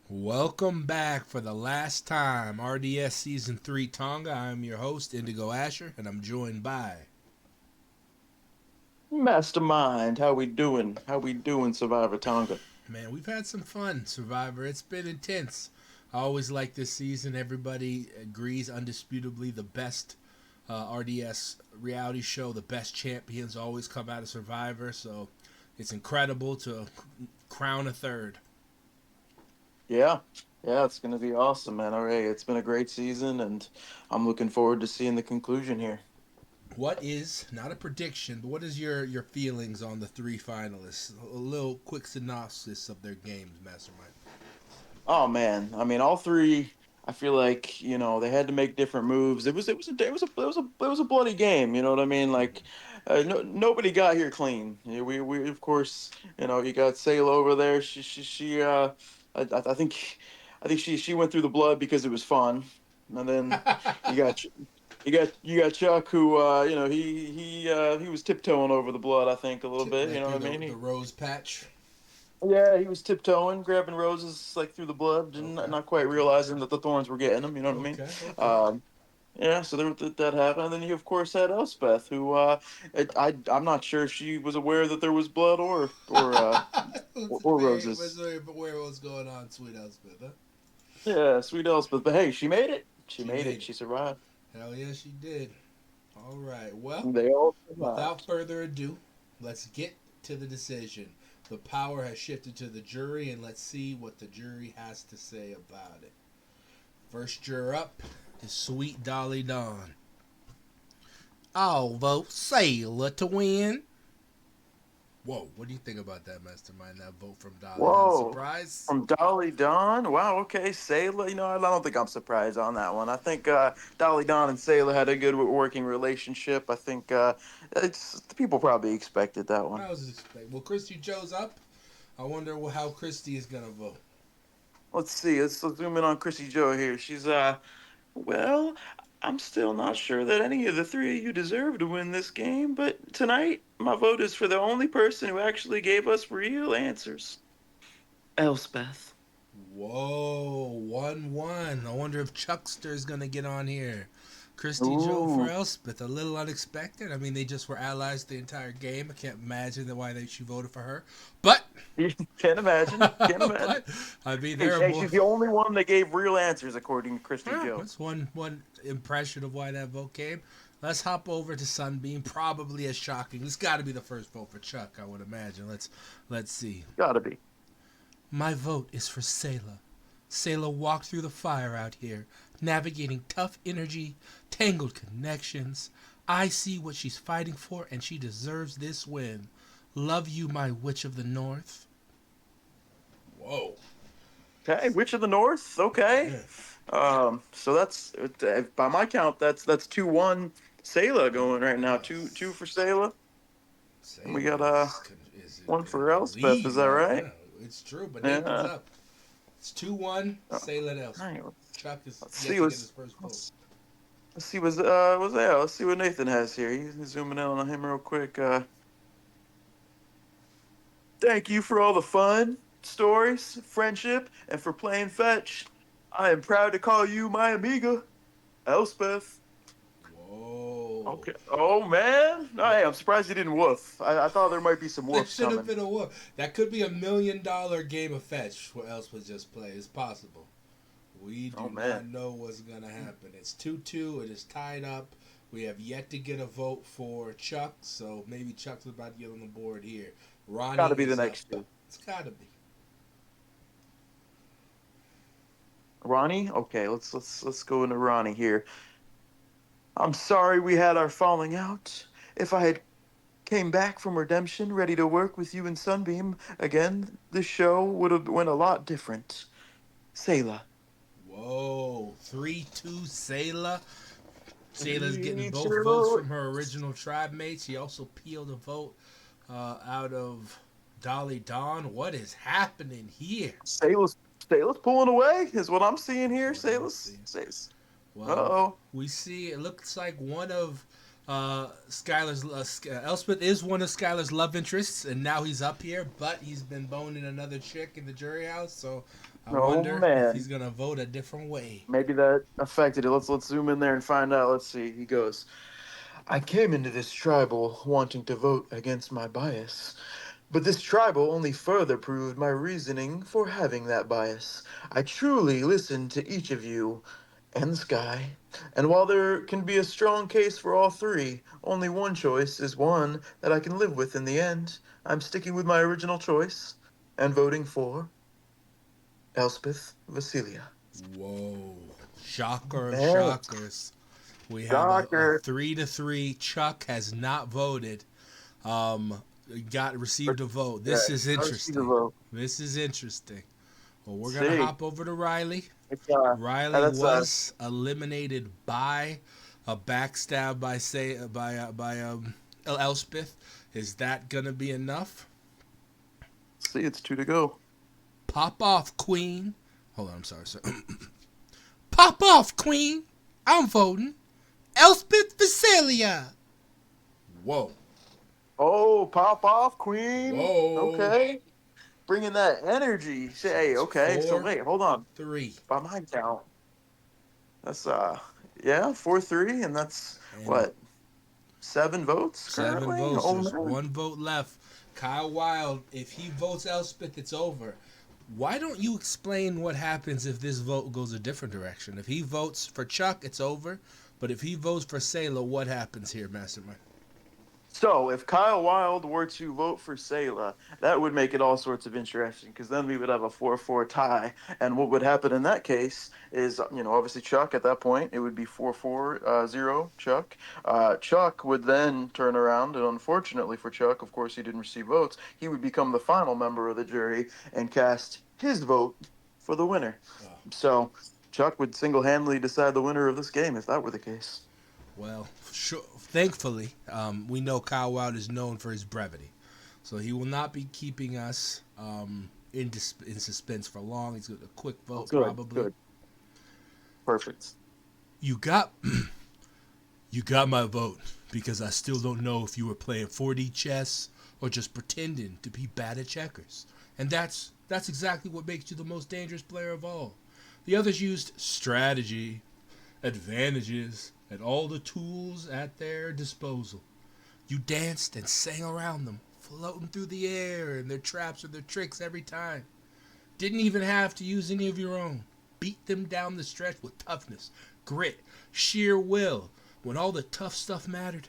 Welcome back for the last time, RDS Season 3 Tonga. I'm your host, Indigo Asher, and I'm joined by... Mastermind, how we doing? How we doing, Survivor Tonga? Man, we've had some fun, Survivor. It's been intense. I always like this season. Everybody agrees undisputably the best RDS reality show, the best champions always come out of Survivor, so it's incredible to crown a third. Yeah, yeah, it's gonna be awesome, man. All right, it's been a great season, and I'm looking forward to seeing the conclusion here. What is, not a prediction, but what is your feelings on the three finalists? A little quick synopsis of their games, Mastermind. Oh man, I mean, all three. I feel like they had to make different moves. It was a bloody game. You know what I mean? Like, no, nobody got here clean. Yeah, we of course you got Sail over there. I think she went through the blood because it was fun, and then you got you got Chuck who he was tiptoeing over the blood. I think a little bit. You Like know through what I mean? the rose patch. Yeah, he was tiptoeing, grabbing roses like through the blood, and Okay. not quite realizing that the thorns were getting him. You know what I mean? Okay. Okay. Yeah, so that happened. And then you, of course, had Elspeth, who I'm not sure if she was aware that there was blood or roses. Where was going on, sweet Elspeth, huh? Yeah, sweet Elspeth. But hey, she made it. She She made made it. it. She survived. Hell yeah, she did. All right. Well, They all without survived. further ado, let's get to the decision. The power has shifted to the jury, and let's see what the jury has to say about it. First juror up is Sweet Dolly Dawn. I'll vote Sailor to win. Whoa, what do you think about that, Mastermind? That vote from Dolly Dawn. Whoa. Surprise? From Dolly Dawn. Wow, okay. Sayla, I don't think I'm surprised on that one. I think Dolly Dawn and Sayla had a good working relationship. I think it's people probably expected that one. I was expecting. Well, Kristi Jo's up. I wonder how Kristi is gonna vote. Let's see. Let's zoom in on Kristi Jo here. She's well, I'm still not sure that any of the three of you deserve to win this game, but tonight my vote is for the only person who actually gave us real answers. Elspeth. Whoa, 1-1. I wonder if Chuckster's gonna get on here. Kristi Jo for Ooh. Elspeth. A little unexpected. I mean, they just were allies the entire game. I can't imagine she voted for her. But, Can't imagine. Can't imagine. but I mean, Hey, there are hey, more. she's the only one that gave real answers, according to Kristi Yeah, Jo. that's one impression of why that vote came. Let's hop over to Sunbeam. Probably as shocking. This got to be the first vote for Chuck, I would imagine. Let's see. Gotta be. My vote is for Sayla. Sayla walked through the fire out here, navigating tough energy, tangled connections. I see what she's fighting for, and she deserves this win. Love you, my witch of the north. Whoa. Okay, Witch of the North. Okay. Yeah. So that's by my count, that's 2-1 Sayla going right now. Two for Sayla. And we got Sayla is one in for the Elspeth. Is lead that right right? now. It's true, but Nathan's Yeah. up. It's 2-1. Oh, Sayla all Elspeth. right, Chuck is let's yet see to get his what's first vote. let's, let's see what's there. Let's see what Nathan has here. He's zooming in on him real quick. Thank you for all the fun, stories, friendship, and for playing fetch. I am proud to call you my amiga, Elspeth. Whoa. Okay. Oh man. No, hey, I'm surprised he didn't woof. I thought there might be some There woofs should have coming. been a war. That could be $1 million game of fetch. What else was just play? It's possible. We Oh do not man. know what's gonna happen. It's 2-2. It is tied up. We have yet to get a vote for Chuck, so maybe Chuck's about to get on the board here. Got Ronnie to be the is up. next two. It's gotta be. Ronnie. Okay, let's go into Ronnie here. I'm sorry we had our falling out. If I had came back from redemption, ready to work with you and Sunbeam again, this show would have went a lot different. Sayla. Whoa, 3-2 Sayla. Sayla's getting Three, both votes two. from her original tribe mates. She also peeled a vote out of Dolly Dawn. What is happening here? Sayla's pulling away, is what I'm seeing That's here. what I'm seeing. Sayla's. Uh Well, oh. we see it looks like one of Skylar's Elspeth is one of Skylar's love interests, and now he's up here, but he's been boning another chick in the jury house, so I Oh wonder if man, he's gonna vote a different way. maybe that affected it. Let's zoom in there and find out. Let's see. He goes, I came into this tribal wanting to vote against my bias. But this tribal only further proved my reasoning for having that bias. I truly listened to each of you and the sky. And while there can be a strong case for all three, only one choice is one that I can live with in the end. I'm sticking with my original choice and voting for Elspeth Vasilia. Whoa! Shocker of Man, shockers. We have a shocker. 3-3. Chuck has not voted. Received a vote. Yeah, This is let's see the interesting. vote. This is interesting. Well, we're gonna See, hop over to Riley. it's Riley that's was eliminated by a backstab by Elspeth. Is that gonna be enough? see, it's 2 to go. Pop off, Queen. Hold on, I'm sorry, sir. Pop off, Queen. I'm voting Elspeth Visalia. Whoa. Oh, pop off, Queen. Whoa. Okay. Bringing that energy. Say, okay. So wait, hold on. 4-3. By my count, that's 4-3, and that's And what, 7 votes 7 currently. votes. Oh There's man. 1 vote left. Kyle Wilde, if he votes Elspeth, it's over. Why don't you explain what happens if this vote goes a different direction? If he votes for Chuck, it's over. But if he votes for Sayla, what happens here, Mastermind? So if Kyle Wilde were to vote for Sayla, that would make it all sorts of interesting because then we would have a 4-4 tie. And what would happen in that case is, obviously Chuck at that point, it would be 4-4-0 Chuck. Chuck would then turn around, and unfortunately for Chuck, of course, he didn't receive votes. He would become the final member of the jury and cast his vote for the winner. Wow. So Chuck would single-handedly decide the winner of this game if that were the case. Well, thankfully, we know Kyle Wilde is known for his brevity. So he will not be keeping us in suspense for long. He's got a quick vote, Good, probably. good. Perfect. You got my vote because I still don't know if you were playing 4D chess or just pretending to be bad at checkers. And that's exactly what makes you the most dangerous player of all. The others used strategy, advantages, and all the tools at their disposal. You danced and sang around them, floating through the air and their traps or their tricks every time. Didn't even have to use any of your own. Beat them down the stretch with toughness, grit, sheer will, when all the tough stuff mattered.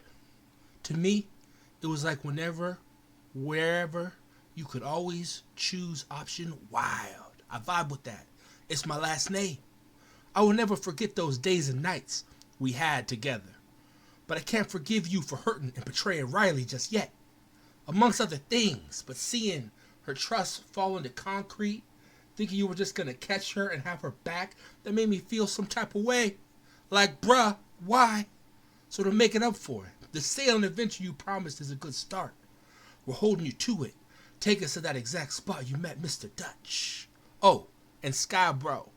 To me, it was like whenever, wherever, you could always choose option wild. I vibe with that. It's my last name. I will never forget those days and nights we had together. But I can't forgive you for hurting and betraying Reilly just yet. Amongst other things, but seeing her trust fall into concrete, thinking you were just gonna catch her and have her back, that made me feel some type of way. Like, bruh, why? So to make it up for it, the sailing adventure you promised is a good start. We're holding you to it. Take us to that exact spot you met Mr. Dutch. Oh, and Sky Bro.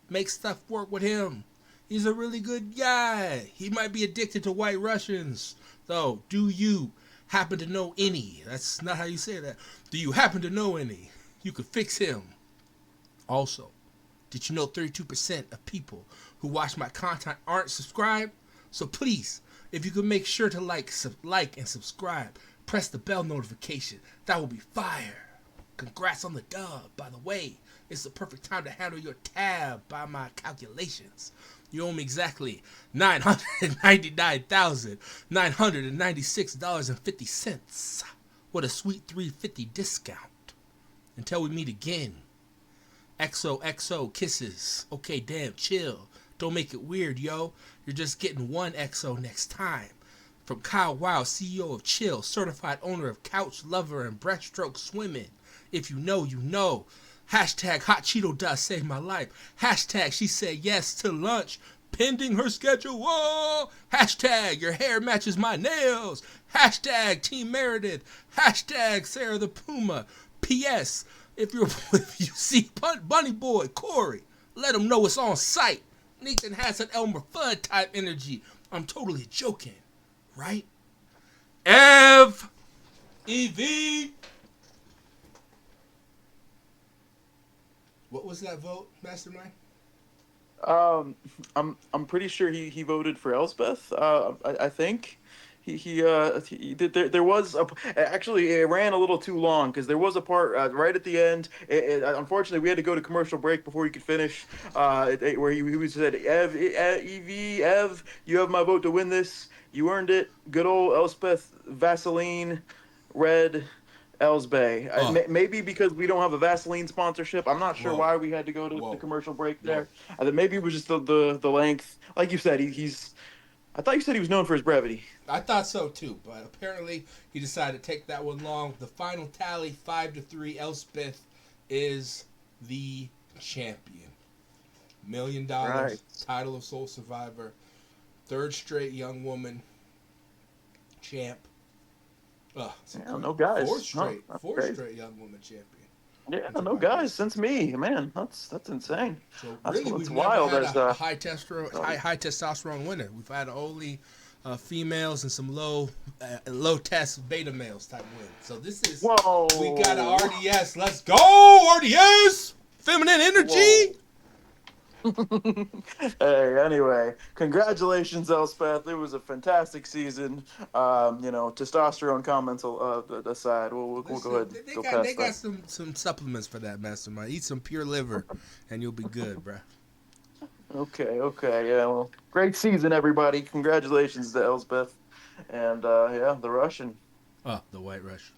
Make stuff work with him. He's a really good guy. He might be addicted to White Russians. Though, do you happen to know any? That's not how you say that. Do you happen to know any? You could fix him. Also, did you know 32% of people who watch my content aren't subscribed? So please, if you could make sure to like and subscribe, press the bell notification. That will be fire. Congrats on the dub, by the way. It's the perfect time to handle your tab by my calculations. You owe me exactly $999,996.50. What a sweet $350 discount. Until we meet again. XOXO kisses. Okay, damn, chill. Don't make it weird, yo. You're just getting one XO next time. From Kyle Wilde, CEO of Chill, certified owner of Couch Lover and Breaststroke Swimming. If you know, you know. Hashtag Hot Cheeto Dust saved my life. Hashtag she said yes to lunch pending her schedule. Whoa! Hashtag your hair matches my nails. Hashtag Team Meredith. Hashtag Sarah the Puma. P.S. If you see Bunny Boy Corey, let him know it's on site. Nathan has an Elmer Fudd type energy. I'm totally joking. right? EV. What was that vote, Mastermind? Um, I'm pretty sure he voted for Elspeth. I think he did. There was actually it ran a little too long because there was a part right at the end. Unfortunately, we had to go to commercial break before he could finish. Where he said, Ev, you have my vote to win this. You earned it. Good old Elspeth Vaseline, red. Elsbay. Oh, Maybe because we don't have a Vaseline sponsorship. I'm not sure whoa, why we had to go to the whoa, commercial break whoa. there. I think maybe it was just the length. Like you said, he's. I thought you said he was known for his brevity. I thought so too, but apparently he decided to take that one long. The final tally, 5-3. Elspeth is the champion. $1 million, Right. title of Soul Survivor, third straight young woman champ. Yeah, no guys. Fourth No, straight, that's fourth crazy. straight young woman champion Yeah, in no Survivor guys history. since me. Man, that's insane. So really, That's we've never wild. had As a oh, high testosterone winner. We've had only females and some low test beta males type win. So this is we got an whoa, RDS. Let's go RDS. Feminine whoa. energy. Hey, anyway, congratulations, Elspeth. It was a fantastic season. Testosterone comments aside, we'll go Listen, ahead and they go got they past got that. some supplements for that, Mastermind. Eat some pure liver, and you'll be good, bruh. Okay, yeah. Well, great season, everybody. Congratulations to Elspeth, and yeah, the Russian. Oh, the White Rush.